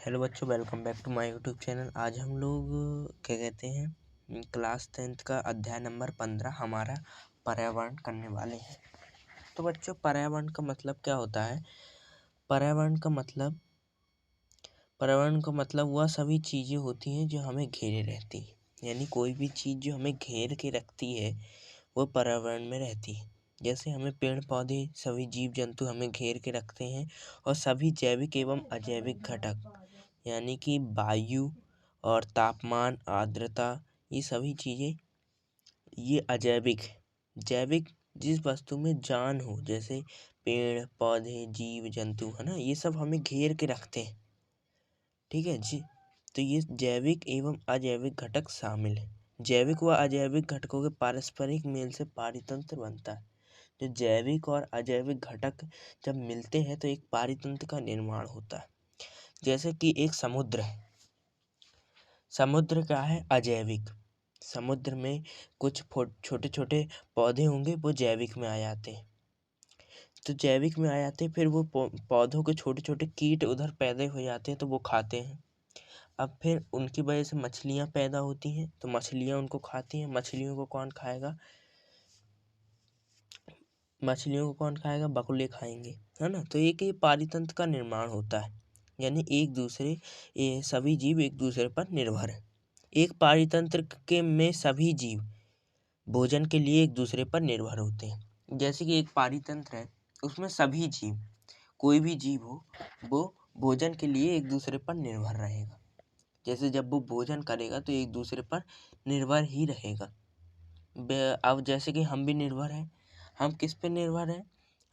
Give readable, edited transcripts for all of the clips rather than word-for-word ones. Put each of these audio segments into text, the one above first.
Hello बच्चों, welcome back to my YouTube channel. आज हम लोग क्या कहते हैं क्लास 10th का अध्याय नंबर 15 हमारा पर्यावरण करने वाले हैं। तो बच्चों, पर्यावरण का मतलब क्या होता है? पर्यावरण का मतलब वह सभी चीज़ें होती हैं जो हमें घेरे रहती हैं। यानी कोई भी चीज़ जो हमें घेर के रखती है वो पर्यावरण में रहती है। जैसे हमें पेड़ पौधे, सभी जीव जंतु हमें घेर के रखते हैं, और सभी जैविक एवं अजैविक घटक यानी कि वायु और तापमान, आर्द्रता, ये सभी चीज़ें ये अजैविक है। जैविक जिस वस्तु में जान हो, जैसे पेड़ पौधे, जीव जंतु, है ना, ये सब हमें घेर के रखते हैं। ठीक है जी। तो ये जैविक एवं अजैविक घटक शामिल है। जैविक व अजैविक घटकों के पारस्परिक मेल से पारितंत्र बनता है। जो जैविक और अजैविक घटक जब मिलते हैं तो एक पारितंत्र का निर्माण होता है। जैसे कि एक समुद्र है। समुद्र क्या है? अजैविक। समुद्र में कुछ छोटे छोटे पौधे होंगे, वो जैविक में आ जाते हैं। तो जैविक में आ जाते हैं, फिर वो पौधों के छोटे छोटे कीट उधर पैदा हो जाते हैं, तो वो खाते हैं। अब फिर उनकी वजह से मछलियाँ पैदा होती हैं, तो मछलियाँ उनको खाती हैं। मछलियों को कौन खाएगा? बगुले खाएंगे, है ना। तो एक ये पारितंत्र का निर्माण होता है। यानी ये सभी जीव एक दूसरे पर निर्भर है। एक पारितंत्र के में सभी जीव भोजन के लिए एक दूसरे पर निर्भर होते हैं। जैसे कि एक पारितंत्र है, उसमें सभी जीव, कोई भी जीव हो, वो भोजन के लिए एक दूसरे पर निर्भर रहेगा। जैसे जब वो भोजन करेगा तो एक दूसरे पर निर्भर ही रहेगा। अब जैसे कि हम भी निर्भर हैं। हम किस पे निर्भर हैं?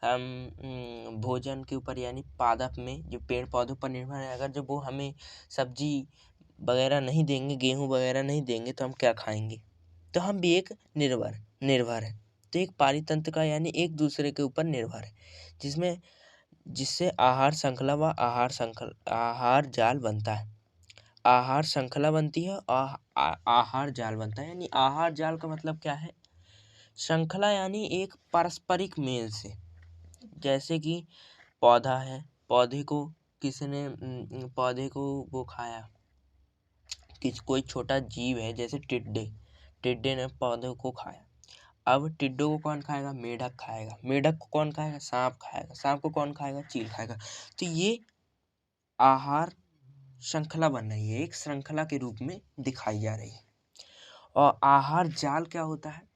हम भोजन के ऊपर, यानी पादप में जो पेड़ पौधों पर निर्भर है। अगर जब वो हमें सब्जी वगैरह नहीं देंगे, गेहूँ वगैरह नहीं देंगे, तो हम क्या खाएंगे? तो हम भी एक निर्भर है। तो एक पारितंत्र का यानी एक दूसरे के ऊपर निर्भर है, जिससे आहार जाल बनता है। आहार श्रृंखला बनती है और आहार जाल बनता है। यानी आहार जाल का मतलब क्या है? श्रृंखला यानी एक पारस्परिक मेल से। जैसे कि पौधा है, पौधे को किसी ने पौधे को वो खाया, कोई छोटा जीव है जैसे टिड्डे ने पौधे को खाया। अब टिड्डों को कौन खाएगा? मेढक खाएगा। मेढक को कौन खाएगा? सांप खाएगा। सांप को कौन खाएगा? चील खाएगा। तो ये आहार श्रृंखला बन रही है, एक श्रृंखला के रूप में दिखाई जा रही है। और आहार जाल क्या होता है?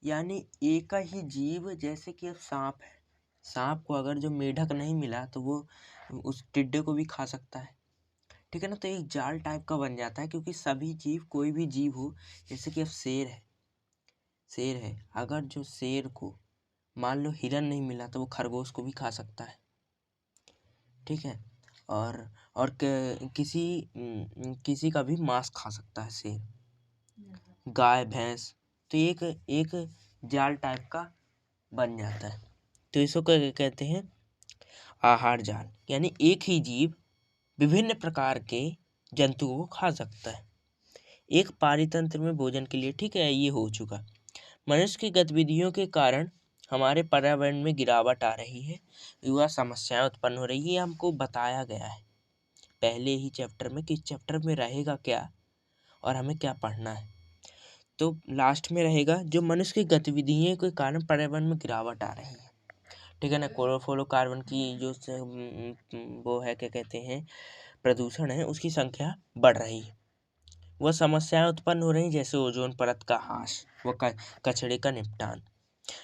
यानी एक ही जीव, जैसे कि अब सांप है, सांप को अगर जो मेढक नहीं मिला तो वो उस टिड्डे को भी खा सकता है। ठीक है ना। तो एक जाल टाइप का बन जाता है, क्योंकि सभी जीव, कोई भी जीव हो, जैसे कि अब शेर है, अगर जो शेर को मान लो हिरन नहीं मिला तो वो खरगोश को भी खा सकता है। ठीक है। और किसी का भी मांस खा सकता है शेर, गाय भैंस। तो एक एक जाल टाइप का बन जाता है। तो इसको क्या कहते हैं? आहार जाल। यानी एक ही जीव विभिन्न प्रकार के जंतुओं को खा सकता है एक पारितंत्र में भोजन के लिए। ठीक है, ये हो चुका। मनुष्य की गतिविधियों के कारण हमारे पर्यावरण में गिरावट आ रही है, युवा समस्याएं उत्पन्न हो रही है। ये हमको बताया गया है पहले ही चैप्टर में कि इस चैप्टर में रहेगा क्या और हमें क्या पढ़ना है। तो लास्ट में रहेगा जो मनुष्य की गतिविधियों के कारण पर्यावरण में गिरावट आ रही है। ठीक है ना। क्लोरोफ्लोरोकार्बन की जो वो है, क्या कहते हैं, प्रदूषण है, उसकी संख्या बढ़ रही है। वह समस्याएं उत्पन्न हो रही, जैसे ओजोन परत का ह्रास, व कचरे का निपटान।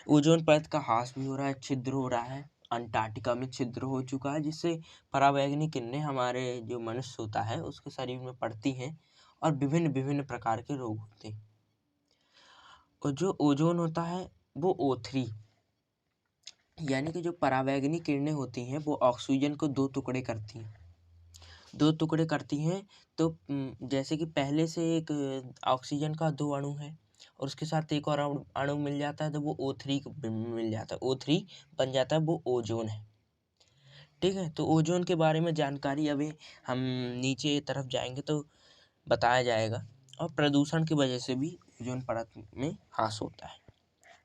ओजोन परत का ह्रास भी हो रहा है, छिद्र हो रहा है। अंटार्कटिका में छिद्र हो चुका है, जिससे पराबैंगनी किरणें हमारे जो मनुष्य होता है उसके शरीर में पड़ती हैं, और विभिन्न विभिन्न प्रकार के रोग होते हैं। और जो ओजोन होता है वो O3, यानी कि जो पराबैंगनी किरणें होती हैं वो ऑक्सीजन को दो टुकड़े करती हैं। तो जैसे कि पहले से एक ऑक्सीजन का दो अणु है, और उसके साथ एक और अणु मिल जाता है, तो वो O3 मिल जाता है। O3 बन जाता है, वो ओजोन है। ठीक है। तो ओजोन के बारे में जानकारी अभी हम नीचे तरफ जाएंगे तो बताया जाएगा। और प्रदूषण की वजह से भी ओजोन परत में ह्रास होता है।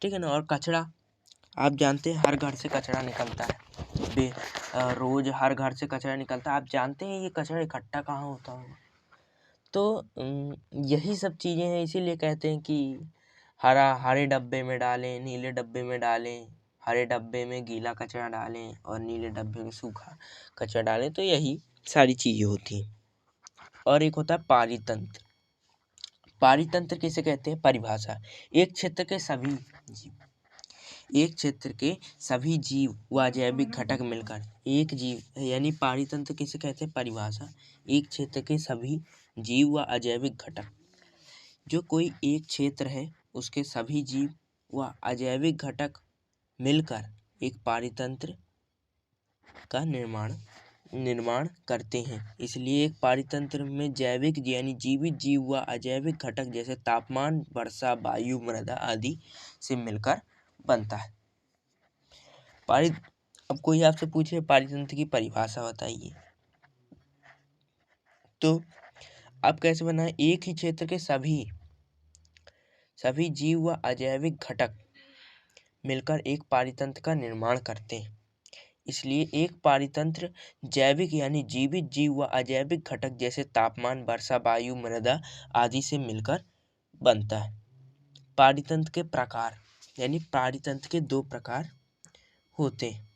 ठीक है ना। और कचरा, आप जानते हैं हर घर से कचरा निकलता है, रोज हर घर से कचरा निकलता है। आप जानते हैं ये कचरा इकट्ठा कहाँ होता होगा? तो यही सब चीज़ें हैं, इसीलिए कहते हैं कि हरे डब्बे में डालें, नीले डब्बे में डालें, हरे डब्बे में गीला कचरा डालें और नीले डब्बे में सूखा कचरा डालें। तो यही सारी चीज़ें होती हैं। और एक होता है पारितंत्र। पारितंत्र किसे कहते हैं? परिभाषा: एक क्षेत्र के सभी जीव व जैविक घटक मिलकर एक जीव, यानी पारितंत्र किसे कहते हैं? परिभाषा: एक क्षेत्र के सभी जीव व अजैविक घटक, जो कोई एक क्षेत्र है उसके सभी जीव व अजैविक घटक मिलकर एक पारितंत्र का निर्माण करते हैं। इसलिए एक पारितंत्र में जैविक यानी जीवित जीव व अजैविक घटक जैसे तापमान, वर्षा, वायु, मृदा आदि से मिलकर बनता है। अब कोई आपसे पूछे पारितंत्र की परिभाषा बताइए, तो आप कैसे बनाए? एक ही क्षेत्र के सभी जीव व अजैविक घटक मिलकर एक पारितंत्र का निर्माण करते हैं। इसलिए एक पारितंत्र जैविक यानी जीवित जीव व अजैविक घटक जैसे तापमान, वर्षा, वायु, मृदा आदि से मिलकर बनता है। पारितंत्र के प्रकार, यानी पारितंत्र के दो प्रकार होते हैं।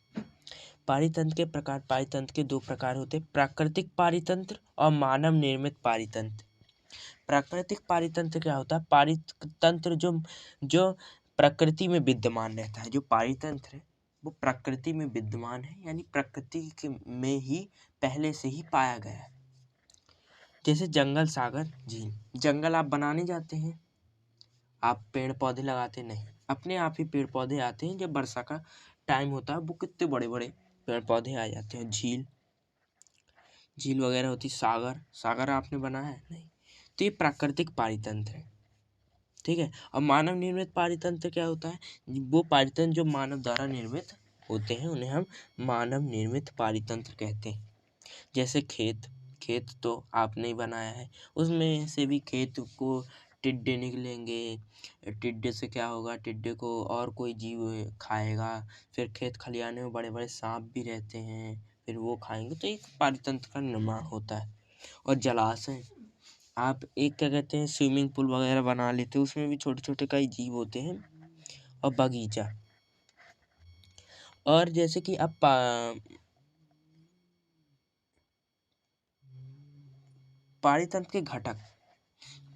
पारितंत्र के दो प्रकार होते हैं: प्राकृतिक पारितंत्र और मानव निर्मित पारितंत्र। प्राकृतिक पारितंत्र क्या होता है? पारितंत्र जो प्रकृति में विद्यमान रहता है। जो पारितंत्र है वो प्रकृति में विद्यमान है, यानी प्रकृति में ही पहले से ही पाया गया है। जैसे जंगल, सागर, झील। जंगल आप बनाने जाते हैं, आप पेड़ पौधे लगाते नहीं, अपने आप ही पेड़ पौधे आते हैं। जब वर्षा का टाइम होता है वो कितने बड़े बड़े पेड़ पौधे आ जाते हैं। झील वगैरह होती। सागर आपने बनाया है? नहीं। तो ये प्राकृतिक पारितंत्र है, ठीक है। और मानव निर्मित पारितंत्र क्या होता है? वो पारितंत्र जो मानव द्वारा निर्मित होते हैं उन्हें हम मानव निर्मित पारितंत्र कहते हैं। जैसे खेत तो आपने ही बनाया है, उसमें से भी खेत को टिड्डे निकलेंगे, टिड्डे से क्या होगा? टिड्डे को और कोई जीव खाएगा, फिर खेत खलियाने में बड़े बड़े सांप भी रहते हैं, फिर वो खाएंगे, तो एक पारितंत्र का निर्माण होता है। और जलाशय, आप एक क्या कहते हैं, स्विमिंग पूल वगैरह बना लेते हैं, उसमें भी छोटे छोटे कई जीव होते हैं। और बगीचा, और जैसे कि अब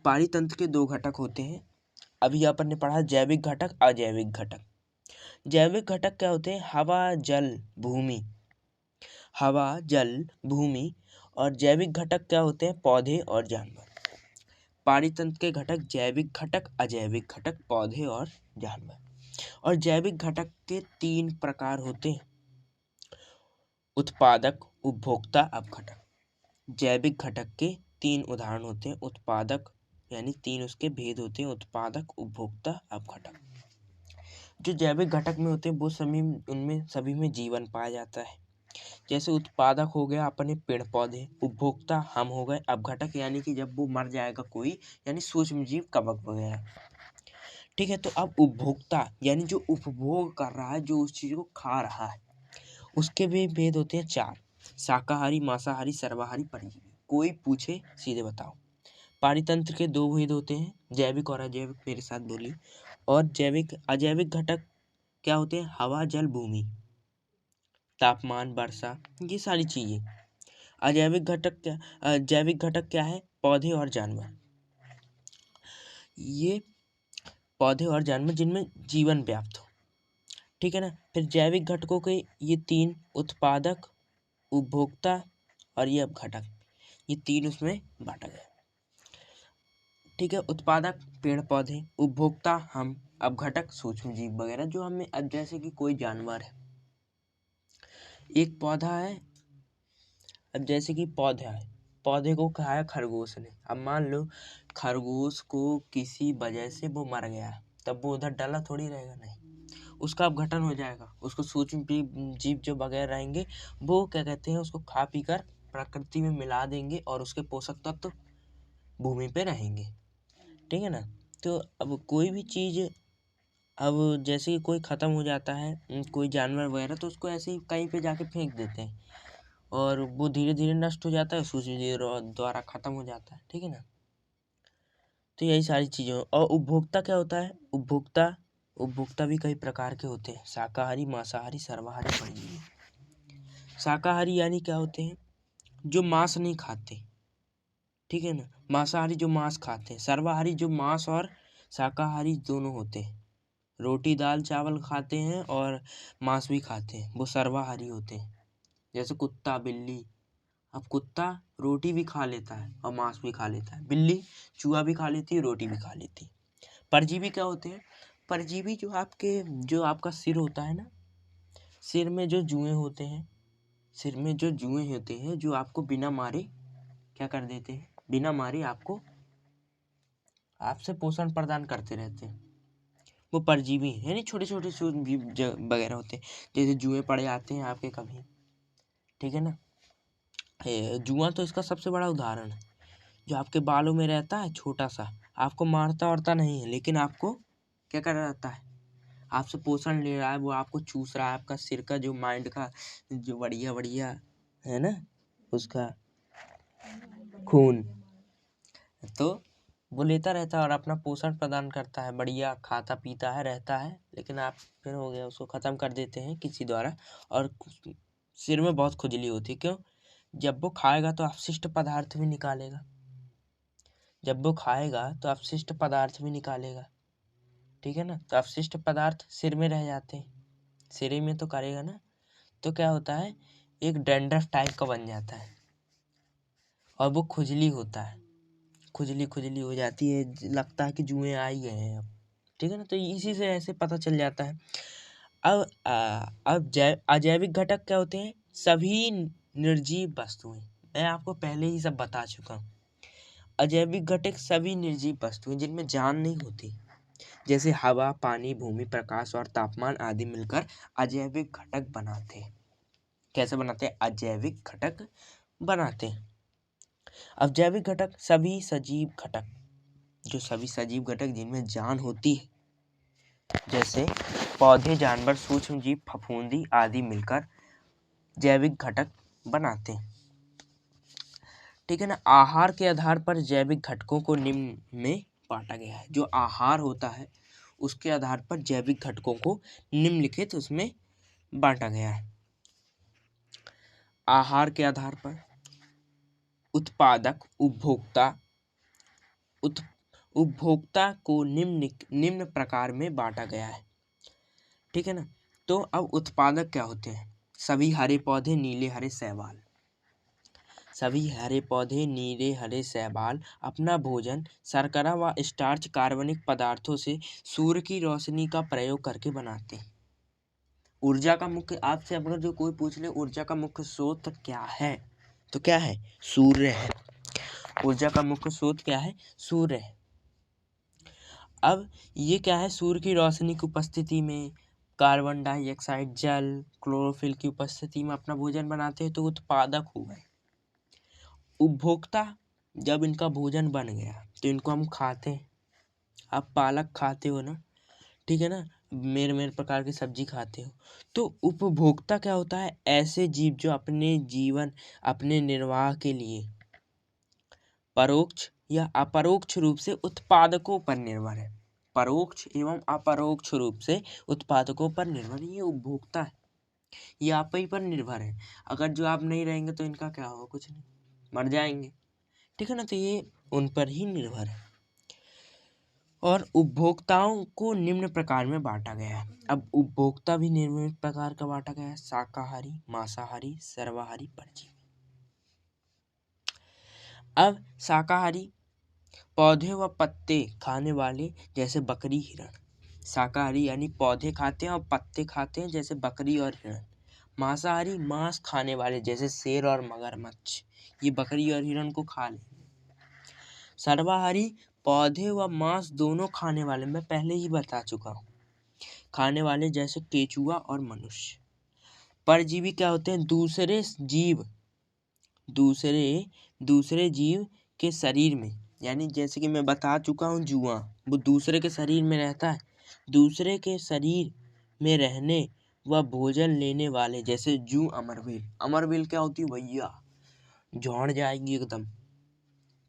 पारितंत्र के दो घटक होते हैं। अभी अपन ने पढ़ा जैविक घटक, अजैविक घटक। जैविक घटक क्या होते हैं? हवा, जल, भूमि। और जैविक घटक क्या होते हैं? पौधे और जानवर। पारितंत्र के घटक जैविक घटक, अजैविक घटक, पौधे और जानवर। और जैविक घटक के 3 प्रकार होते हैं: उत्पादक, उपभोक्ता, अपघटक। जैविक घटक के 3 उदाहरण होते हैं: उत्पादक, यानी 3 उसके भेद होते हैं: उत्पादक, उपभोक्ता, अपघटक। जो जैविक घटक में होते हैं वो उनमें सभी में जीवन पाया जाता है। जैसे उत्पादक हो गया अपने पेड़ पौधे, उपभोक्ता हम हो गए, अपघटक यानी कि जब वो मर जाएगा कोई, यानी सूक्ष्म जीव, कवक वगैरह, ठीक है। तो अब उपभोक्ता यानी जो उपभोग कर रहा है, जो उस चीज को खा रहा है, उसके भी भेद होते हैं 4: शाकाहारी, मांसाहारी, सर्वाहारी, परजीवी। कोई पूछे सीधे बताओ। पारितंत्र के 2 भेद होते हैं: जैविक और अजैविक। मेरे साथ बोलिए। और अजैविक घटक क्या होते हैं? हवा, जल, भूमि, तापमान, वर्षा, ये सारी चीजें। जैविक घटक क्या है? पौधे और जानवर। ये पौधे और जानवर जिनमें जीवन व्याप्त हो, ठीक है ना। फिर जैविक घटकों के ये 3: उत्पादक, उपभोक्ता और ये अपघटक, ये 3 उसमें बांटा गया, ठीक है। उत्पादक पेड़ पौधे, उपभोक्ता हम, अपघटक सूक्ष्म जीव वगैरह जो हमें, अब जैसे कि कोई जानवर है, एक पौधा है, अब जैसे कि पौधे को खाया खरगोश ने। अब मान लो खरगोश को किसी वजह से वो मर गया, तब वो उधर डला थोड़ी रहेगा, नहीं, उसका अपघटन हो जाएगा। उसको सूक्ष्म जीव जो वगैरह रहेंगे वो क्या कहते हैं, उसको खा पी कर प्रकृति में मिला देंगे और उसके पोषक तत्व भूमि पे रहेंगे, ठीक है ना। तो अब कोई भी चीज अब जैसे कि कोई ख़त्म हो जाता है कोई जानवर वगैरह, तो उसको ऐसे ही कहीं पे जाके फेंक देते हैं और वो धीरे धीरे नष्ट हो जाता है, सूर्य द्वारा ख़त्म हो जाता है, ठीक है ना। तो यही सारी चीज़ें। और उपभोक्ता क्या होता है? उपभोक्ता भी कई प्रकार के होते हैं, शाकाहारी, मांसाहारी, सर्वाहारी, परजीवी। शाकाहारी यानी क्या होते हैं? जो मांस नहीं खाते, ठीक है ना। मांसाहारी जो मांस खाते हैं। सर्वाहारी जो मांस और शाकाहारी दोनों होते हैं, रोटी दाल चावल खाते हैं और मांस भी खाते हैं, वो सर्वाहारी होते हैं। जैसे कुत्ता बिल्ली। अब कुत्ता रोटी भी खा लेता है और मांस भी खा लेता है, बिल्ली चूहा भी खा लेती है, रोटी भी खा लेती है। परजीवी क्या होते हैं? परजीवी जो आपका सिर होता है ना, सिर में जो जुएं होते हैं, सिर में जो जुएं होते हैं जो आपको बिना मारे क्या कर देते हैं, बिना मारे आपको आपसे पोषण प्रदान करते रहते हैं, वो परजीवी हैं। यानी छोटे छोटे जीव वगैरह होते हैं, जैसे जुएं पड़ जाते हैं आपके कभी, ठीक है ना। जुआ तो इसका सबसे बड़ा उदाहरण है, जो आपके बालों में रहता है छोटा सा, आपको मारता वारता नहीं है, लेकिन आपको क्या कर रहता है, आपसे पोषण ले रहा है, वो आपको चूस रहा है, आपका सिर का जो माइंड का जो बढ़िया बढ़िया है ना, उसका खून, तो वो लेता रहता है और अपना पोषण प्रदान करता है, बढ़िया खाता पीता है, रहता है, लेकिन आप फिर हो गया उसको ख़त्म कर देते हैं किसी द्वारा। और सिर में बहुत खुजली होती है, क्यों? जब वो खाएगा तो अपशिष्ट पदार्थ भी निकालेगा, जब वो खाएगा तो अपशिष्ट पदार्थ भी निकालेगा, ठीक है ना। तो अपशिष्ट पदार्थ सिर में रह जाते हैं, सिर में तो करेगा ना, तो क्या होता है, एक डैंड्रफ टाइप का बन जाता है और वो खुजली होता है, खुजली खुजली हो जाती है, लगता है कि जुएं आ ही गए हैं अब, ठीक है ना। तो इसी से ऐसे पता चल जाता है। अब अजैविक घटक क्या होते हैं? सभी निर्जीव वस्तुएं, मैं आपको पहले ही सब बता चुका हूँ। अजैविक घटक सभी निर्जीव वस्तुएं जिनमें जान नहीं होती, जैसे हवा पानी भूमि प्रकाश और तापमान आदि मिलकर अजैविक घटक बनाते हैं। कैसे बनाते हैं? अजैविक घटक बनाते हैं। अब जैविक घटक सभी सजीव घटक, जो सभी सजीव घटक जिनमें जान होती है, जैसे पौधे जानवर सूक्ष्म जीव फफूंदी आदि मिलकर जैविक घटक बनाते हैं, ठीक है ना। आहार के आधार पर जैविक घटकों को निम्न में बांटा गया है। जो आहार होता है उसके आधार पर जैविक घटकों को निम्नलिखित उसमें बांटा गया है। आहार के आधार पर उत्पादक उपभोक्ता को निम्न प्रकार में बांटा गया है, ठीक है ना। तो अब उत्पादक क्या होते हैं? सभी हरे पौधे नीले हरे शैवाल, सभी हरे पौधे नीले हरे शैवाल अपना भोजन शर्करा व स्टार्च कार्बनिक पदार्थों से सूर्य की रोशनी का प्रयोग करके बनाते हैं। ऊर्जा का मुख्य, आपसे अगर जो कोई पूछ ले ऊर्जा का मुख्य स्रोत क्या है, तो क्या है? सूर्य है। ऊर्जा का मुख्य स्रोत क्या है? सूर्य है। अब ये क्या है? सूर्य की रोशनी की उपस्थिति में कार्बन डाइऑक्साइड जल क्लोरोफिल की उपस्थिति में अपना भोजन बनाते हैं, तो उत्पादक हो गए। उपभोक्ता, जब इनका भोजन बन गया तो इनको हम खाते हैं। आप पालक खाते हो ना, ठीक है ना, मेरे मेरे प्रकार की सब्जी खाते हो। तो उपभोक्ता क्या होता है? ऐसे जीव जो अपने जीवन अपने निर्वाह के लिए परोक्ष या अपरोक्ष रूप से उत्पादकों पर निर्भर है, परोक्ष एवं अपरोक्ष रूप से उत्पादकों पर निर्भर, ये उपभोक्ता है, ये आप ही पर निर्भर है। अगर जो आप नहीं रहेंगे तो इनका क्या होगा? कुछ नहीं, मर जाएंगे, ठीक है ना। तो ये उन पर ही निर्भर है। और उपभोक्ताओं को निम्न प्रकार में बांटा गया है। अब उपभोक्ता भी निम्न प्रकार का बांटा गया है, शाकाहारी मांसाहारी सर्वाहारी परजीवी। अब शाकाहारी पौधे व पत्ते खाने वाले, जैसे बकरी हिरण। शाकाहारी यानी पौधे खाते हैं और पत्ते खाते हैं, जैसे बकरी और हिरण। मांसाहारी मांस खाने वाले, जैसे शेर और मगरमच्छ, ये बकरी और हिरण को खा लेंगे। सर्वाहारी पौधे व मांस दोनों खाने वाले, मैं पहले ही बता चुका हूँ, खाने वाले जैसे केचुआ और मनुष्य। परजीवी क्या होते हैं? दूसरे जीव के शरीर में, यानी जैसे कि मैं बता चुका हूँ जुआ, वो दूसरे के शरीर में रहता है, दूसरे के शरीर में रहने व भोजन लेने वाले, जैसे जू अमरबेल। अमरबेल क्या होती है भैया? झौड़ जाएगी एकदम,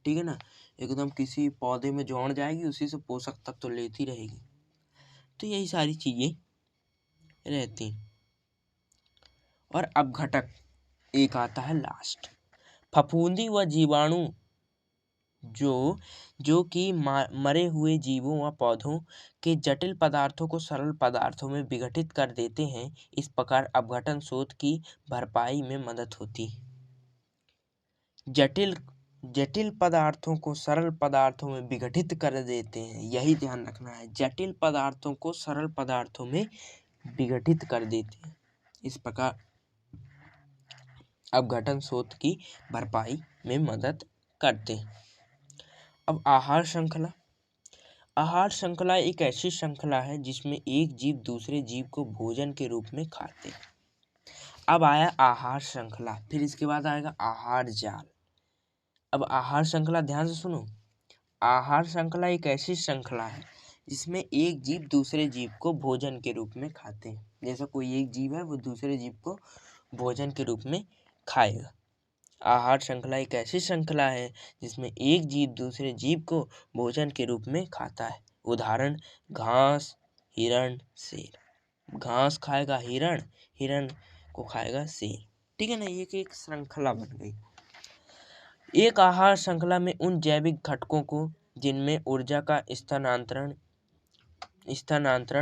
ठीक है ना, एकदम किसी पौधे में झौड़ जाएगी, उसी से पोषक तत्व तो लेती रहेगी। तो यही सारी चीजें रहती। और अपघटक एक आता है लास्ट, फफूंदी व जीवाणु जो कि मरे हुए जीवों व पौधों के जटिल पदार्थों को सरल पदार्थों में विघटित कर देते हैं। इस प्रकार अपघटन शोध की भरपाई में मदद होती है। जटिल पदार्थों को सरल पदार्थों में विघटित कर देते हैं, यही ध्यान रखना है। जटिल पदार्थों को सरल पदार्थों में विघटित कर देते हैं। इस प्रकार अपघटन शोध की भरपाई में मदद करते हैं। अब आहार श्रृंखला। आहार श्रृंखला एक ऐसी श्रृंखला है जिसमें एक जीव दूसरे जीव को भोजन के रूप में खाते हैं। अब आया आहार श्रृंखला, फिर इसके बाद आएगा आहार जाल। अब आहार श्रृंखला ध्यान से सुनो। आहार श्रृंखला एक ऐसी श्रृंखला है जिसमें एक जीव दूसरे जीव को भोजन के रूप में खाते हैं। जैसा कोई एक जीव है वो दूसरे जीव को भोजन के रूप में खाएगा। आहार श्रृंखला एक ऐसी श्रृंखला है जिसमें एक जीव दूसरे जीव को भोजन के रूप में खाता है। उदाहरण, घास, हिरण, शेर। घास खाएगा हिरण, हिरण को खाएगा शेर, ठीक है ना। ये एक श्रृंखला बन गई। एक आहार श्रृंखला में उन जैविक घटकों को जिनमें ऊर्जा का स्थानांतरण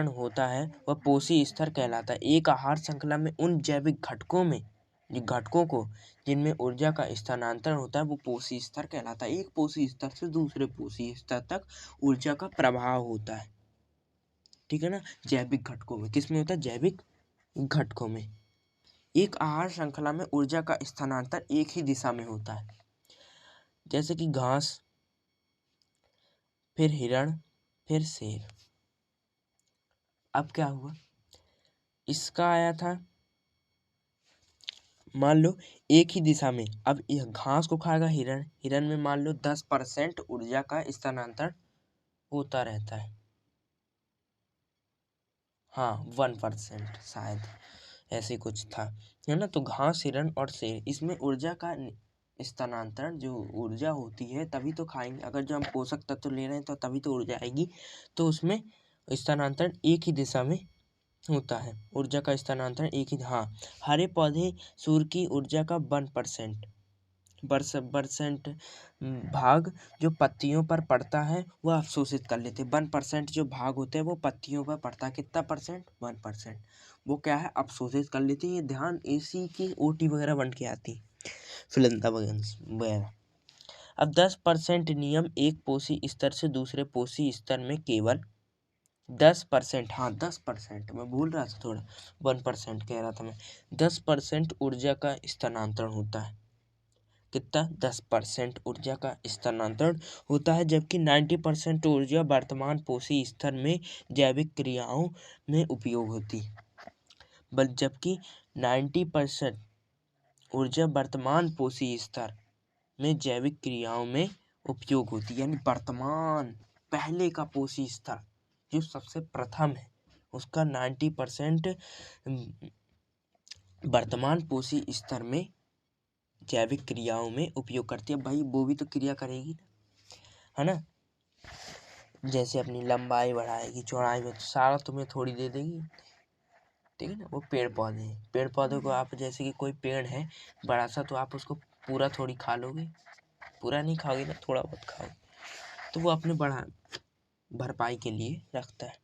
होता है वह पोषी स्तर कहलाता है। एक आहार श्रृंखला में उन जैविक घटकों को जिनमें ऊर्जा का स्थानांतरण होता है वो पोषी स्तर कहलाता है। एक पोषी स्तर से दूसरे पोषी स्तर तक ऊर्जा का प्रभाव होता है, ठीक है ना। जैविक घटकों में, किसमें होता है? जैविक घटकों में। एक आहार श्रृंखला में ऊर्जा का स्थानांतरण एक ही दिशा में होता है, जैसे कि घास, फिर हिरण, फिर शेर। अब क्या हुआ, इसका आया था मान लो एक ही दिशा में। अब यह घास को खाएगा हिरण, हिरण में मान लो 10% ऊर्जा का स्थानांतरण होता रहता है। हाँ 1% शायद ऐसे कुछ था, है ना। तो घास, हिरण और शेर, इसमें ऊर्जा का स्थानांतरण जो ऊर्जा होती है तभी तो खाएंगे। अगर जो हम पोषक तत्व ले रहे हैं तो तभी तो ऊर्जा आएगी। तो उसमें स्थानांतरण एक ही दिशा में होता है। ऊर्जा का स्थानांतरण एक ही, हाँ। हरे पौधे सूर्य की ऊर्जा का 1% भाग जो पत्तियों पर पड़ता है वह अवशोषित कर लेते हैं। 1% जो भाग होते हैं वो पत्तियों पर पड़ता है। कितना परसेंट? 1%। वो क्या है? अवशोषित कर लेते हैं। ये ध्यान एसी की ओटी वगैरह बन के आती, फिलिंदा वगैरह। अब 10% नियम एक पोषी स्तर से दूसरे पोषी स्तर में केवल 10%, हाँ 10%, मैं भूल रहा था थोड़ा, 1% कह रहा था मैं। 10% ऊर्जा का स्थानांतरण होता है। कितना? 10% ऊर्जा का स्थानांतरण होता है, जबकि 90% ऊर्जा वर्तमान पोषी स्तर में जैविक क्रियाओं में उपयोग होती है। जबकि 90% ऊर्जा वर्तमान पोषी स्तर में जैविक क्रियाओं में उपयोग होती है। यानी वर्तमान, पहले का पोषी स्तर जो सबसे प्रथम है उसका 90% वर्तमान पोषी स्तर में जैविक क्रियाओं में उपयोग करती है। भाई वो भी तो क्रिया करेगी ना, है ना। जैसे अपनी लंबाई बढ़ाएगी, चौड़ाई में, तो सारा तुम्हें थोड़ी दे देगी, ठीक है ना। वो पेड़ पौधे हैं, पेड़ पौधों को आप, जैसे कि कोई पेड़ है बड़ा सा, तो आप उसको पूरा थोड़ी खा लोगे, पूरा नहीं खाओगे ना, थोड़ा बहुत खाओगे। तो वो अपने भरपाई के लिए रखता है।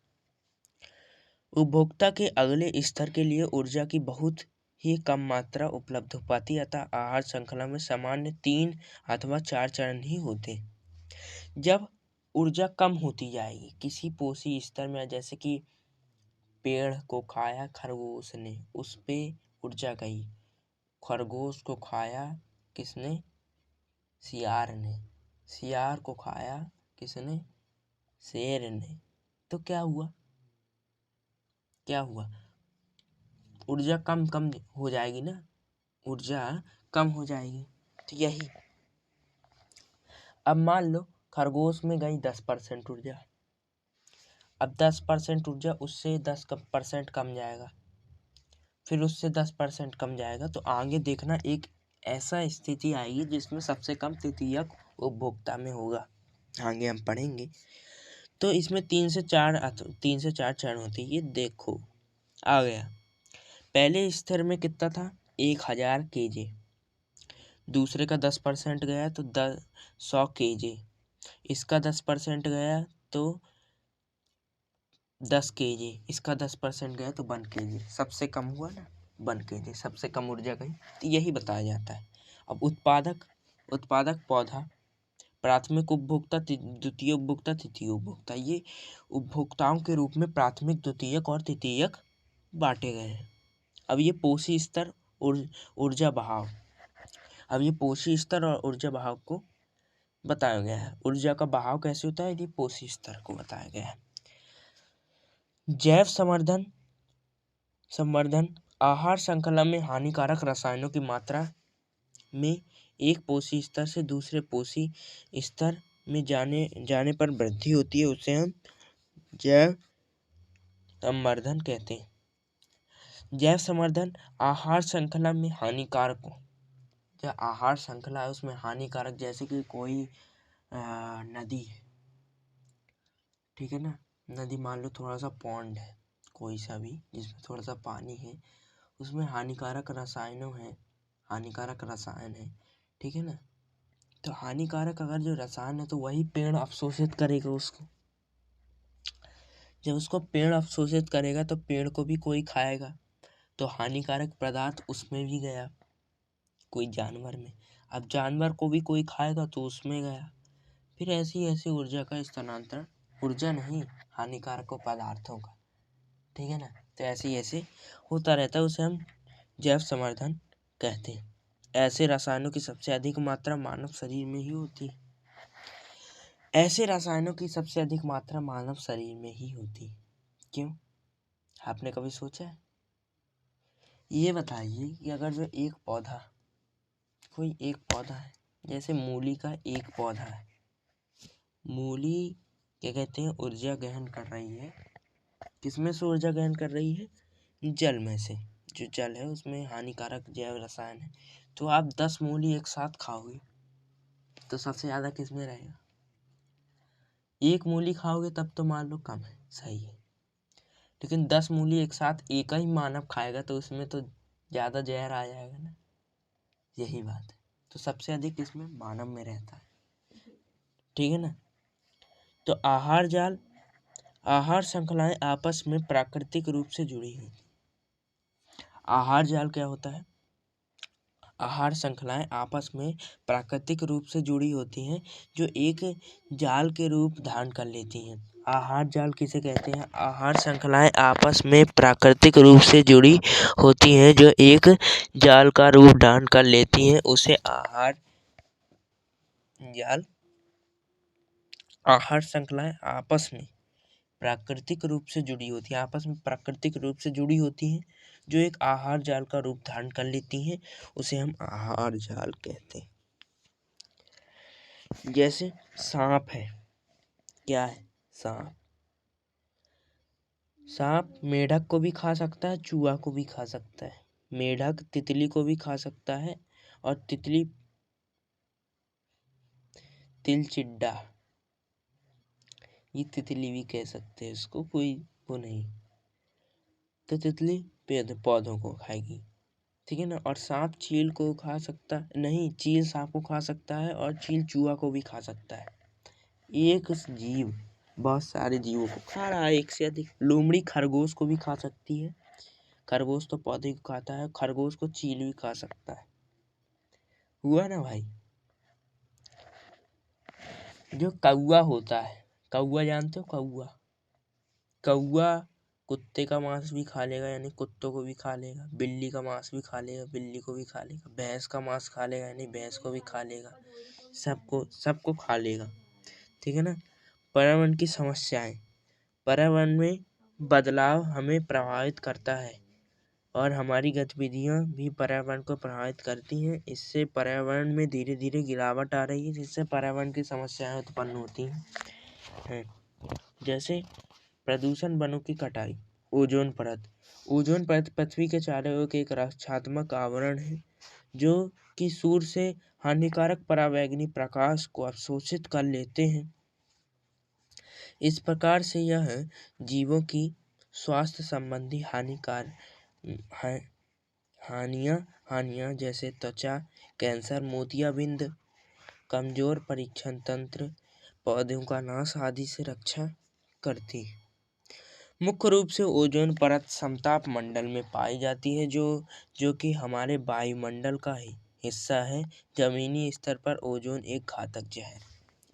उपभोक्ता के अगले स्तर के लिए ऊर्जा की बहुत ही कम मात्रा उपलब्ध हो पाती है, अतः आहार श्रृंखला में सामान्य 3 अथवा 4 चरण ही होते। जब ऊर्जा कम होती जाएगी किसी पोषी स्तर में, जैसे कि पेड़ को खाया खरगोश ने, उस पे ऊर्जा गई। खरगोश को खाया किसने? सियार ने। सियार को खाया किसने? शेर ने। तो क्या हुआ? क्या हुआ? ऊर्जा कम कम हो जाएगी ना, ऊर्जा कम हो जाएगी। तो यही, अब मान लो खरगोश में गई 10% ऊर्जा, अब 10% ऊर्जा उससे 10% कम जाएगा, फिर उससे 10% कम जाएगा, तो आगे देखना एक ऐसा स्थिति आएगी जिसमें सबसे कम तृतीयक उपभोक्ता में होगा। आगे हम पढ़ेंगे। तो इसमें 3 से 4 चरण होते हैं। ये देखो आ गया। पहले स्तर में कितना था, 1000 kJ, दूसरे का 10% गया तो 100 kJ, इसका 10% गया तो 10 kJ, इसका 10% गया तो 1 kJ, सबसे कम हुआ ना 1 kJ, सबसे कम ऊर्जा गई। तो यही बताया जाता है। अब उत्पादक पौधा, प्राथमिक उपभोक्ता, द्वितीय उपभोक्ता, तृतीय उपभोक्ता, ये उपभोक्ताओं के रूप में प्राथमिक, द्वितीयक और तृतीयक बांटे गए हैं। अब ये पोषी स्तर ऊर्जा बहाव, अब ये पोषी स्तर और ऊर्जा बहाव को बताया गया है। ऊर्जा का बहाव कैसे होता है, ये पोषी स्तर को बताया गया है। जैव संवर्धन आहार श्रृंखला में हानिकारक रसायनों की मात्रा में एक पोषी स्तर से दूसरे पोषी स्तर में जाने पर वृद्धि होती है, उसे हम जैव संवर्धन कहते हैं। जैव संवर्धन आहार श्रृंखला में हानिकारक हो, जो आहार श्रृंखला है उसमें हानिकारक, जैसे कि कोई नदी है, ठीक है ना, नदी मान लो थोड़ा सा पॉन्ड है, कोई सा भी जिसमें थोड़ा सा पानी है, उसमें हानिकारक रसायन है, ठीक है ना। तो हानिकारक अगर जो रसायन है तो वही पेड़ अवशोषित करेगा उसको। जब उसको पेड़ अवशोषित करेगा तो पेड़ को भी कोई खाएगा, तो हानिकारक पदार्थ उसमें भी गया, कोई जानवर में। अब जानवर को भी कोई खाएगा तो उसमें गया। फिर ऐसी ऐसी ऊर्जा का स्थानांतरण, ऊर्जा नहीं हानिकारक पदार्थों का, ठीक है ना। तो ऐसे होता रहता है, उसे हम जैव संवर्धन कहते हैं। ऐसे रसायनों की सबसे अधिक मात्रा मानव शरीर में ही होती है। ऐसे रसायनों की सबसे अधिक मात्रा मानव शरीर में ही होती है। क्यों, आपने कभी सोचा है? ये बताइए कि अगर जो कोई एक पौधा है, जैसे मूली का एक पौधा है, मूली क्या कहते हैं, ऊर्जा ग्रहण कर रही है। किसमें से ऊर्जा ग्रहण कर रही है, जल में से। जो जल है उसमें हानिकारक जैव रसायन है। तो आप 10 मूली एक साथ खाओगे तो सबसे ज्यादा किसमें रहेगा, एक मूली खाओगे तब तो मान लो कम है, सही है, लेकिन 10 मूली एक साथ एक ही मानव खाएगा तो उसमें तो ज्यादा जहर आ जाएगा ना। यही बात है। तो सबसे अधिक इसमें मानव में रहता है, ठीक है ना। तो आहार श्रृंखलाएं आपस में प्राकृतिक रूप से जुड़ी हुई। आहार जाल क्या होता है, आहार श्रृंखलाएं आपस में प्राकृतिक रूप से जुड़ी होती हैं, जो एक जाल के रूप धारण कर लेती हैं। आहार जाल किसे कहते हैं, आहार श्रृंखलाएं आपस में प्राकृतिक रूप से जुड़ी होती हैं, जो एक जाल का रूप धारण कर लेती हैं, उसे आहार जाल। आहार श्रृंखलाएं आपस में प्राकृतिक रूप से जुड़ी होती हैं, आपस में प्राकृतिक रूप से जुड़ी होती हैं, जो एक आहार जाल का रूप धारण कर लेती हैं, उसे हम आहार जाल कहते हैं। जैसे सांप है, क्या है, सांप मेढक को भी खा सकता है, चूहा को भी खा सकता है। मेढक तितली को भी खा सकता है, और तितली तिलचिड्डा, ये तितली भी कह सकते हैं इसको, कोई वो नहीं। तो तितली पौधों को खाएगी, ठीक है ना। और सांप चील को खा सकता नहीं, चील सांप को खा सकता है, और चील चूहा को भी खा सकता है। एक जीव बहुत सारे जीवों को खा रहा है, एक से अधिक। लोमड़ी खरगोश को भी खा सकती है, खरगोश तो पौधे को खाता है, खरगोश को चील भी खा सकता है। हुआ ना भाई। जो कौआ होता है, कौआ जानते हो, कौआ कुत्ते का मांस भी खा लेगा, यानी कुत्तों को भी खा लेगा। बिल्ली का मांस भी खा लेगा, बिल्ली को भी खा लेगा। भैंस का मांस खा लेगा, यानी भैंस को भी खा लेगा। सबको खा लेगा, ठीक है ना। पर्यावरण की समस्याएं, पर्यावरण में बदलाव हमें प्रभावित करता है, और हमारी गतिविधियां भी पर्यावरण को प्रभावित करती हैं। इससे पर्यावरण में धीरे धीरे गिरावट आ रही है, जिससे पर्यावरण की समस्याएं उत्पन्न होती हैं। जैसे प्रदूषण, वनों की कटाई। ओजोन परत। ओजोन परत पृथ्वी के चारों ओर एक रक्षात्मक आवरण है जो कि सूर्य से हानिकारक पराबैंगनी प्रकाश को अवशोषित कर लेते हैं। इस प्रकार से यह जीवों की स्वास्थ्य संबंधी हानियां जैसे त्वचा कैंसर, मोतियाबिंद, कमजोर परीक्षण तंत्र, पौधों का नाश आदि से रक्षा करती है। मुख्य रूप से ओजोन परत समताप मंडल में पाई जाती है जो कि हमारे वायुमंडल का ही हिस्सा है। जमीनी स्तर पर ओजोन एक घातक जहर।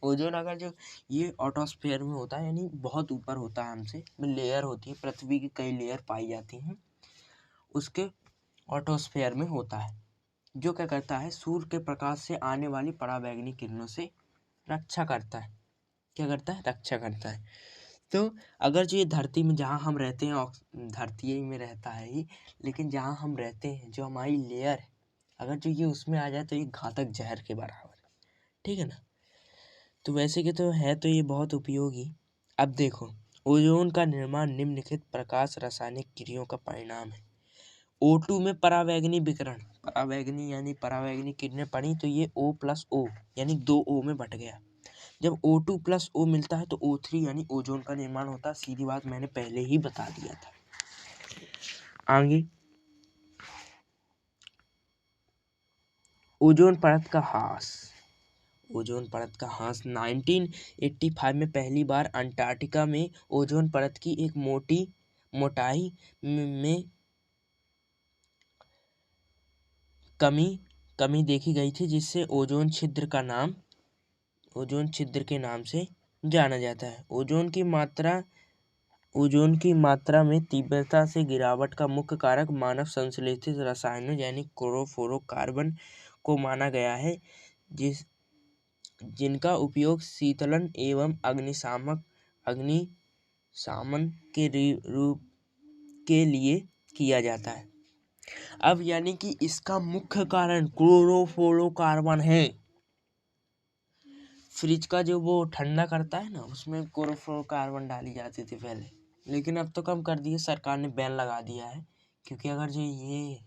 ओजोन अगर जो ये ऑटोस्फेयर में होता है, यानी बहुत ऊपर होता है हमसे, लेयर होती है, पृथ्वी की कई लेयर पाई जाती हैं, उसके ऑटोस्फेयर में होता है, जो क्या करता है, सूर्य के प्रकाश से आने वाली पराबैंगनी किरणों से रक्षा करता है। क्या करता है? रक्षा करता है। तो अगर जो ये धरती में जहाँ हम रहते हैं, धरती में रहता है ही, लेकिन जहाँ हम रहते हैं जो हमारी लेयर है, अगर जो ये उसमें आ जाए तो ये घातक जहर के बराबर है। ठीक है ना? तो वैसे कि तो है, तो ये बहुत उपयोगी। अब देखो, ओजोन का निर्माण निम्नलिखित प्रकाश रासायनिक क्रियाओं का परिणाम है। O2 में पराबैंगनी विकिरण, पराबैंगनी यानी पराबैंगनी किरणें पड़ी तो ये O+O यानी 2 O में बट गया। जब O2+O मिलता है तो O3 यानी ओजोन का निर्माण होता है। सीधी बात मैंने पहले ही बता दिया था। आगे, ओजोन परत का ह्रास। ओजोन परत का ह्रास 1985 में पहली बार अंटार्कटिका में ओजोन परत की एक मोटाई में कमी देखी गई थी, जिससे ओजोन छिद्र के नाम से जाना जाता है। ओजोन की मात्रा में तीव्रता से गिरावट का मुख्य कारक मानव संश्लेषित रसायनों यानी क्लोरोफ्लोरोकार्बन को माना गया है, जिनका उपयोग शीतलन एवं अग्निशमन के लिए किया जाता है। अब यानी कि इसका मुख्य कारण क्लोरोफ्लोरोकार्बन है। फ्रिज का जो वो ठंडा करता है ना, उसमें क्लोरोफ्लोरोकार्बन डाली जाती थी पहले, लेकिन अब तो कम कर दिए, सरकार ने बैन लगा दिया है। क्योंकि अगर जो ये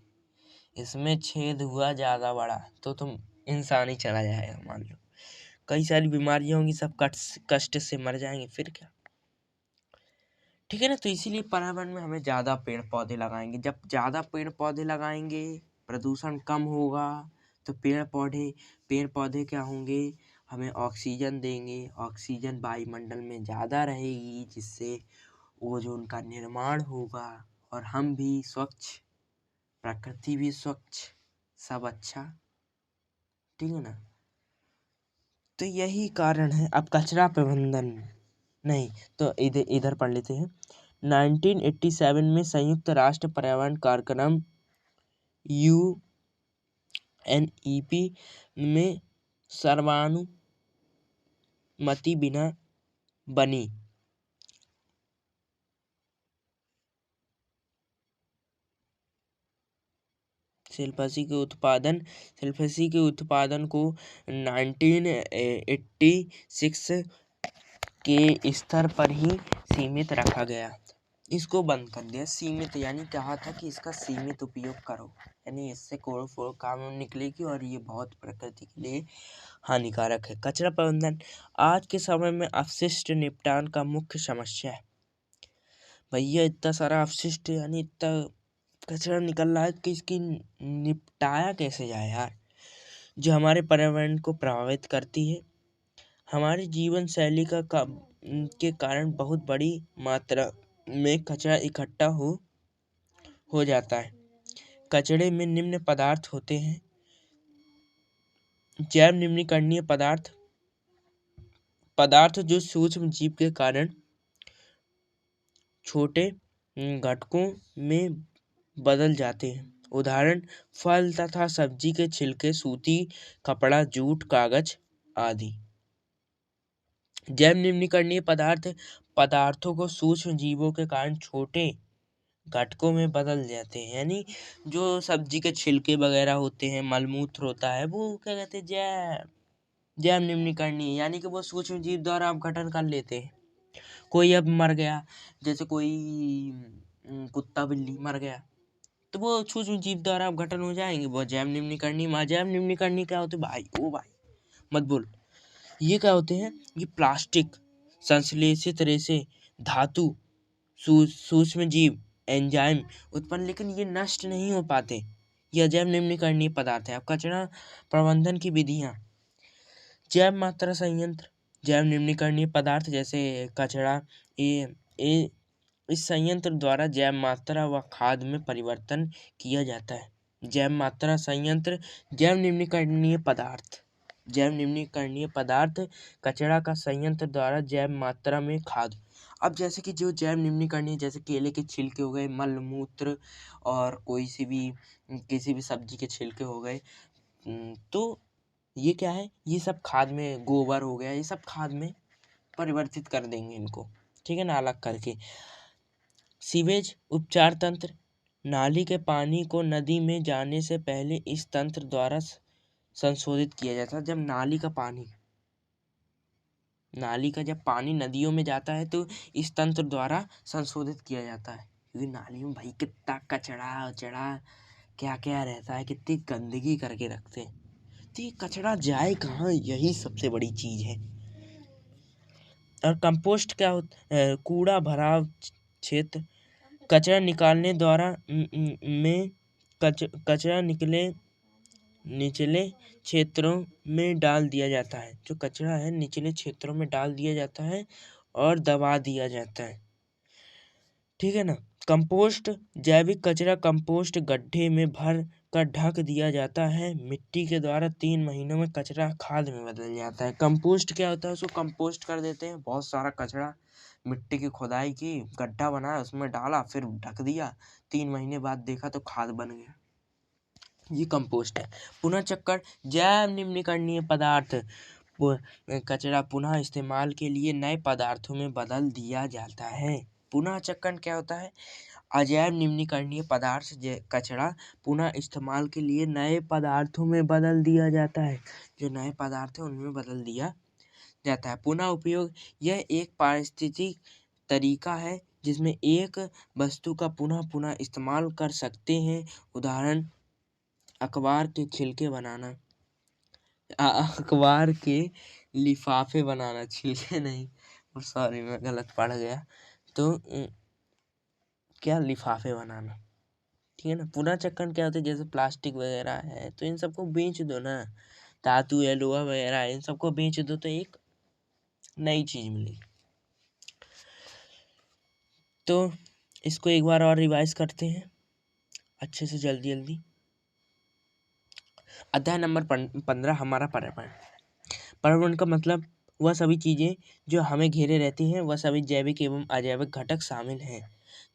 इसमें छेद हुआ ज़्यादा बड़ा तो तुम इंसान ही चला जाएगा, मान लो कई सारी बीमारियां होंगी, सब कष्ट से मर जाएंगे, फिर क्या। ठीक है ना? तो इसीलिए पर्यावरण में हमें ज़्यादा पेड़ पौधे लगाएंगे। जब ज़्यादा पेड़ पौधे लगाएंगे, प्रदूषण कम होगा, तो पेड़ पौधे क्या होंगे, हमें ऑक्सीजन देंगे। ऑक्सीजन वायुमंडल में ज़्यादा रहेगी, जिससे ओजोन का निर्माण होगा और हम भी स्वच्छ, प्रकृति भी स्वच्छ, सब अच्छा। ठीक है ना? तो यही कारण है। अब कचरा प्रबंधन नहीं, तो इधर पढ़ लेते हैं। 1987 में संयुक्त राष्ट्र पर्यावरण कार्यक्रम UNEP में सर्वानुमति बिना बनी सेल्फसी के उत्पादन को 1986 के स्तर पर ही सीमित रखा गया। इसको बंद कर दिया। सीमित यानी कहा था कि इसका सीमित उपयोग करो, यानी इससे क्लोरोफ्लोरोकार्बन निकलेगी और ये बहुत प्रकृति के लिए हानिकारक है। कचरा प्रबंधन आज के समय में अपशिष्ट निपटान का मुख्य समस्या है। भैया इतना सारा अपशिष्ट यानी इतना कचरा निकल रहा है कि इसकी निपटाया कैसे जाए यार, जो हमारे पर्यावरण को प्रभावित करती है। हमारी जीवन शैली के कारण बहुत बड़ी मात्रा में कचरा इकट्ठा हो जाता है। कचरे में निम्न पदार्थ होते हैं: जैव निम्नीकरणीय पदार्थ जो सूक्ष्म जीव के कारण छोटे घटकों में बदल जाते हैं। उदाहरण: फल तथा सब्जी के छिलके, सूती कपड़ा, जूट, कागज आदि। जैव निम्नीकरणीय पदार्थों को सूक्ष्म जीवों के कारण छोटे घटकों में बदल जाते हैं। यानी जो सब्जी के छिलके वगैरह होते हैं, मलमूत्र होता है, वो क्या कहते हैं, जैव निम्नीकरणीय, यानी कि वो सूक्ष्म जीव द्वारा अपघटन कर लेते हैं। कोई अब मर गया, जैसे कोई कुत्ता बिल्ली मर गया, तो वो सूक्ष्म जीव द्वारा अपघटन हो जाएंगे, वो जैव निम्नीकरणीय। अजैव निम्नीकरणीय क्या होते हैं भाई, ओ भाई मत बोल। ये क्या होते हैं, ये प्लास्टिक, संश्लेषित रेशे, धातु, सूक्ष्म जीव, एंजाइम उत्पन्न, लेकिन ये नष्ट नहीं हो पाते। ये अजैव निम्नीकरणीय पदार्थ है। अब कचरा प्रबंधन की विधियाँ, जैव मात्रा संयंत्र, जैव निम्नीकरणीय पदार्थ जैसे कचरा, ये इस संयंत्र द्वारा जैव मात्रा व खाद में परिवर्तन किया जाता है। जैव मात्रा संयंत्र, जैव निम्नीकरणीय पदार्थ, जैव निम्नीकरणीय पदार्थ कचरा का संयंत्र द्वारा जैव मात्रा में खाद। अब जैसे कि जो जैव निम्नीकरणीय, जैसे केले के छिलके हो गए, मल मूत्र, और कोई सी भी किसी भी सब्जी के छिलके हो गए, तो ये क्या है, ये सब खाद में, गोबर हो गया, ये सब खाद में परिवर्तित कर देंगे इनको, ठीक है ना, अलग करके। सीवेज उपचार तंत्र, नाली के पानी को नदी में जाने से पहले इस तंत्र द्वारा संशोधित किया जाता है। जब नाली का जब पानी नदियों में जाता है तो इस तंत्र द्वारा संशोधित किया जाता है, क्योंकि नाली में भाई कितना कचरा उचड़ा क्या क्या रहता है, कितनी गंदगी करके रखते हैं, तो ये कचरा जाए कहाँ, यही सबसे बड़ी चीज है। और कंपोस्ट क्या होता है, कूड़ा भराव क्षेत्र, कचरा निकालने द्वारा में कचरा निचले क्षेत्रों में डाल दिया जाता है। जो कचरा है निचले क्षेत्रों में डाल दिया जाता है और दबा दिया जाता है, ठीक है ना। कंपोस्ट, जैविक कचरा कंपोस्ट गड्ढे में भर कर ढक दिया जाता है। मिट्टी के द्वारा 3 महीनों में कचरा खाद में बदल जाता है। कंपोस्ट क्या होता है, उसको कंपोस्ट कर देते हैं, बहुत सारा कचरा मिट्टी की खुदाई की, गड्ढा बनाया, उसमें डाला, फिर ढक दिया, 3 महीने बाद देखा तो खाद बन गया, ये कंपोस्ट है। पुनः चक्र, जैव निम्नीकरणीय पदार्थ कचरा पुनः इस्तेमाल के लिए नए पदार्थों में बदल दिया जाता है। पुनः चक्रण क्या होता है, अजैव निम्नीकरणीय पदार्थ कचरा पुनः इस्तेमाल के लिए नए पदार्थों में बदल दिया जाता है। जो नए पदार्थ है उनमें बदल दिया जाता है। पुनः उपयोग, यह एक पारिस्थितिक तरीका है जिसमें एक वस्तु का पुनः इस्तेमाल कर सकते हैं। उदाहरण, अखबार के छिलके बनाना, अखबार के लिफाफे बनाना, छिलके नहीं, सॉरी मैं गलत पढ़ गया, तो क्या लिफाफे बनाना, ठीक है ना। पुनः चक्रण क्या होता है, जैसे प्लास्टिक वगैरह है तो इन सबको बेच दो ना, धातु है, लोहा वगैरह है, इन सबको बेच दो तो एक नई चीज मिलेगी। तो इसको एक बार और रिवाइज करते हैं अच्छे से, जल्दी जल्दी। अध्याय नंबर 15 हमारा पर्यावरण। पर्यावरण का मतलब वह सभी चीजें जो हमें घेरे रहती हैं, वह सभी जैविक एवं अजैविक घटक शामिल हैं।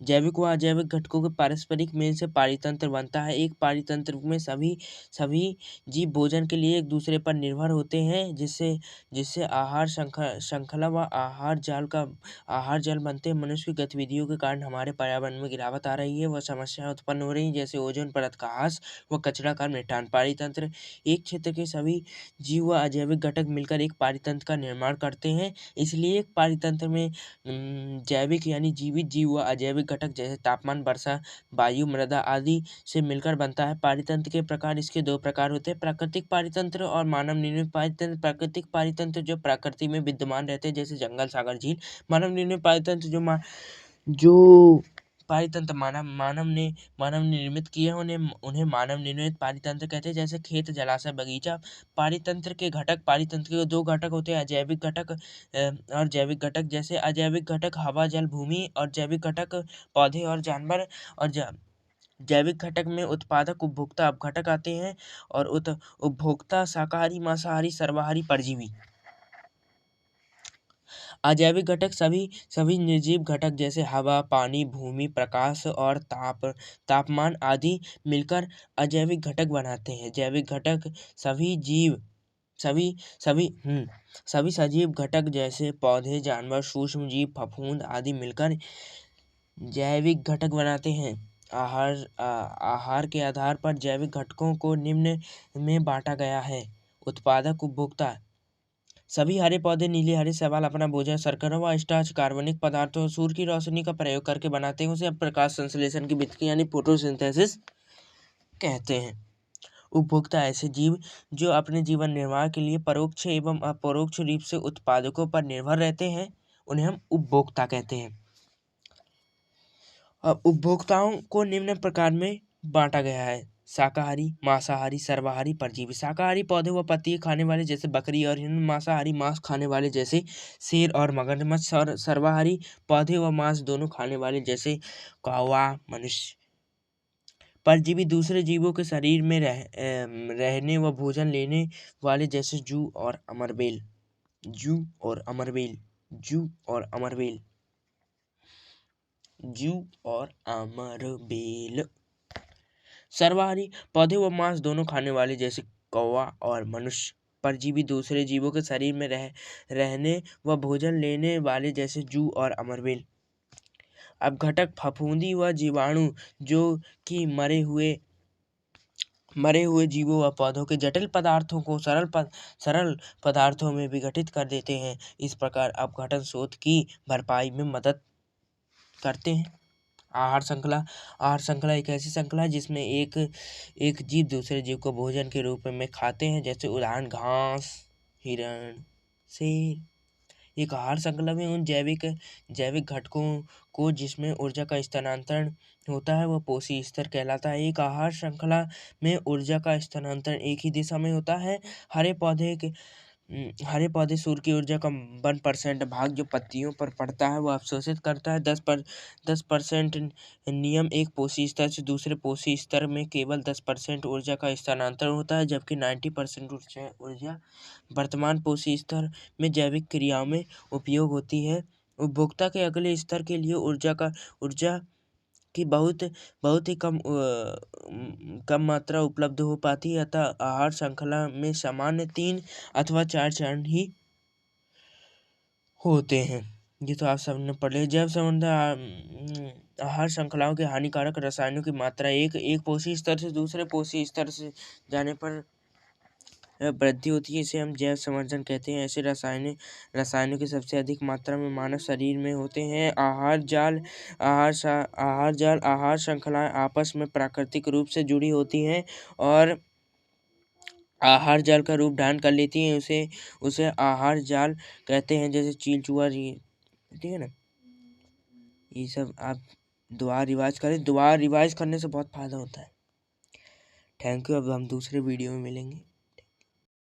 जैविक व अजैविक घटकों के पारस्परिक मेल से पारितंत्र बनता है। एक पारितंत्र में सभी जीव भोजन के लिए एक दूसरे पर निर्भर होते हैं, जिससे आहार श्रृंखला व आहार जाल बनते हैं। मनुष्य की गतिविधियों के कारण हमारे पर्यावरण में गिरावट आ रही है, वह समस्याएं उत्पन्न हो रही हैं, जैसे ओजोन परत का ह्रास व कचरा का निपटान। पारितंत्र, एक क्षेत्र के सभी जीव व अजैविक घटक मिलकर एक पारितंत्र का निर्माण करते हैं। इसलिए एक पारितंत्र में जैविक यानी जीवित जीव व अजैविक घटक जैसे तापमान, वर्षा, वायु, मृदा आदि से मिलकर बनता है। पारितंत्र के प्रकार, इसके 2 प्रकार होते हैं, प्राकृतिक पारितंत्र और मानव निर्मित पारितंत्र। प्राकृतिक पारितंत्र जो प्रकृति में विद्यमान रहते हैं, जैसे जंगल, सागर, झील। मानव निर्मित पारितंत्र जो पारितंत्र मानव निर्मित किए हैं, उन्हें मानव निर्मित पारितंत्र कहते हैं, जैसे खेत, जलाशय, बगीचा। पारितंत्र के घटक, पारितंत्र के 2 घटक होते हैं, अजैविक घटक और जैविक घटक। जैसे अजैविक घटक हवा, जल, भूमि, और जैविक घटक पौधे और जानवर। और जैविक घटक में उत्पादक, उपभोक्ता, अपघटक आते हैं, और उपभोक्ता शाकाहारी, मांसाहारी, सर्वाहारी, परजीवी। अजैविक घटक सभी निर्जीव घटक जैसे हवा, पानी, भूमि, प्रकाश और तापमान आदि मिलकर अजैविक घटक बनाते हैं। जैविक घटक सभी सजीव घटक जैसे पौधे, जानवर, सूक्ष्म जीव, फफूंद आदि मिलकर जैविक घटक बनाते हैं। आहार के आधार पर जैविक घटकों को निम्न में बांटा गया है: उत्पादक, उपभोक्ता, सभी हरे पौधे नीले हरे शैवाल अपना भोजन शर्करा व स्टार्च, कार्बनिक पदार्थों और सूर्य की रोशनी का प्रयोग करके बनाते हैं। उसे प्रकाश संश्लेषण की विधि यानी फोटोसिंथेसिस कहते हैं। उपभोक्ता ऐसे जीव जो अपने जीवन निर्वाह के लिए परोक्ष एवं अपरोक्ष रूप से उत्पादकों पर निर्भर रहते हैं, उन्हें हम उपभोक्ता कहते हैं। अब उपभोक्ताओं को निम्न प्रकार में बांटा गया है: शाकाहारी, मांसाहारी, सर्वाहारी, परजीवी। शाकाहारी पौधे व पत्ती खाने वाले जैसे बकरी और हिरण। मांसाहारी मांस खाने वाले जैसे शेर और मगरमच्छ। और सर्वाहारी पौधे व मांस दोनों खाने वाले जैसे कौवा, मनुष्य। परजीवी दूसरे जीवों के शरीर में रहने व भोजन लेने वाले जैसे जू और अमरबेल। जू और अमरबेल, जू और अमरबेल, जू और अमरबेल। सर्वाहारी पौधे व मांस दोनों खाने वाले जैसे कौवा और मनुष्य। परजीवी दूसरे जीवों के शरीर में रहने व भोजन लेने वाले जैसे जू और अमरबेल। अब घटक फफूंदी व जीवाणु जो कि मरे हुए जीवों व पौधों के जटिल पदार्थों को सरल पदार्थों में विघटित कर देते हैं। इस प्रकार अपघटन शोथ की भरपाई में मदद करते हैं। आहार श्रृंखला एक ऐसी श्रृंखला है जिसमें एक जीव दूसरे जीव को भोजन के रूप में खाते हैं। जैसे उदाहरण घास, हिरण, शेर। एक आहार श्रृंखला में उन जैविक घटकों को जिसमें ऊर्जा का स्थानांतरण होता है वह पोषी स्तर कहलाता है। एक आहार श्रृंखला में ऊर्जा का स्थानांतरण एक ही दिशा में होता है। हरे पौधे सूर्य की ऊर्जा का 1% भाग जो पत्तियों पर पड़ता है वह अवशोषित करता है। 10% नियम एक पोषी स्तर से दूसरे पोषी स्तर में केवल 10% ऊर्जा का स्थानांतरण होता है, जबकि 90% ऊर्जा वर्तमान पोषी स्तर में जैविक क्रियाओं में उपयोग होती है। उपभोक्ता के अगले स्तर के लिए ऊर्जा की बहुत ही कम मात्रा उपलब्ध हो पाती है। अतः आहार श्रृंखला में सामान्य 3 अथवा 4 चरण ही होते हैं। ये तो आप सबने पढ़ लिया। जैव संबंधी आहार श्रृंखलाओं के हानिकारक रसायनों की मात्रा एक पोषी स्तर से दूसरे पोषी स्तर से जाने पर वृद्धि होती है। इसे हम जैव संवर्धन कहते हैं। ऐसे रसायनों की सबसे अधिक मात्रा में मानव शरीर में होते हैं। आहार श्रृंखलाएं आपस में प्राकृतिक रूप से जुड़ी होती हैं और आहार जाल का रूप धारण कर लेती हैं। उसे आहार जाल कहते हैं। जैसे चील, चूहा, ठीक है ना। ये सब आप दोबारा रिवाइज करें। दोबारा रिवाइज करने से बहुत फायदा होता है। Thank you. अब हम दूसरे वीडियो में मिलेंगे।